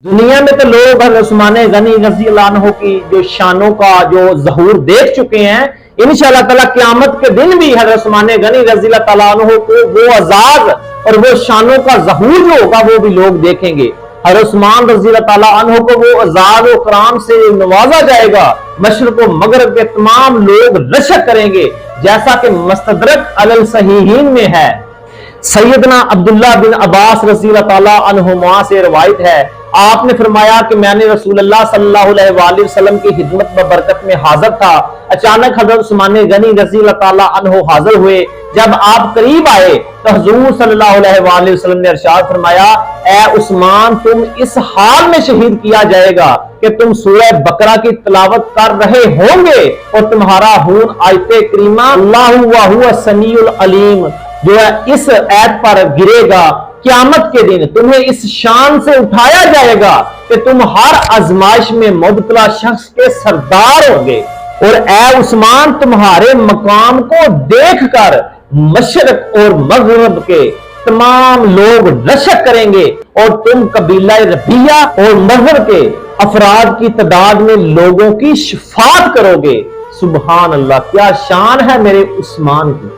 दुनिया में तो लोग उस्मान गनी रजी अल्लाह अन्हु की जो शानों का जो ज़हूर देख चुके हैं। इंशाअल्लाह ताला क़यामत के दिन भी हज़रत उस्मान गनी रजी अल्लाह अन्हु को वो अज़ाज़ और वो शानों का ज़हूर जो होगा वो भी लोग देखेंगे। हज़रत उस्मान रजी अल्लाह अन्हु को वो अज़ाज़ और कराम से नवाजा जाएगा। मशरिक़ व मग़रिब के तमाम लोग रशक करेंगे, जैसा कि मुस्तदरक अलल सहीहीन में है। सैयदना अब्दुल्लाह बिन अब्बास रज़ी अल्लाह अन्हुमा से रवायत है, आपने फरमाया कि मैंने रसूलुल्लाह सल्लल्लाहु अलैहि वसल्लम की खिदमत व बरकत में हाजिर था। अचानक हज़रत उस्मान गनी रज़ी अल्लाह अन्हु हाजिर हुए। जब आप करीब आए तो हुज़ूर सल्लल्लाहु अलैहि वसल्लम ने इरशाद फरमाया, ए उस्मान, तुम इस हाल में शहीद किया जाएगा कि तुम सूरह बकरा की तिलावत कर रहे होंगे और तुम्हारा खून आयते करीमा अल्लाहु व हुवा समीउल अलीम जो है इस ऐत पर गिरेगा। क़यामत के दिन तुम्हें इस शान से उठाया जाएगा कि तुम हर आजमाइश में मुब्तला शख्स के सरदार होंगे, और ए उस्मान, तुम्हारे मकाम को देखकर मशरिक और मगरिब के तमाम लोग रशक करेंगे और तुम कबीला रबिया और मज़हर के अफराद की तादाद में लोगों की शफाअत करोगे। सुभान अल्लाह, क्या शान है मेरे उस्मान की।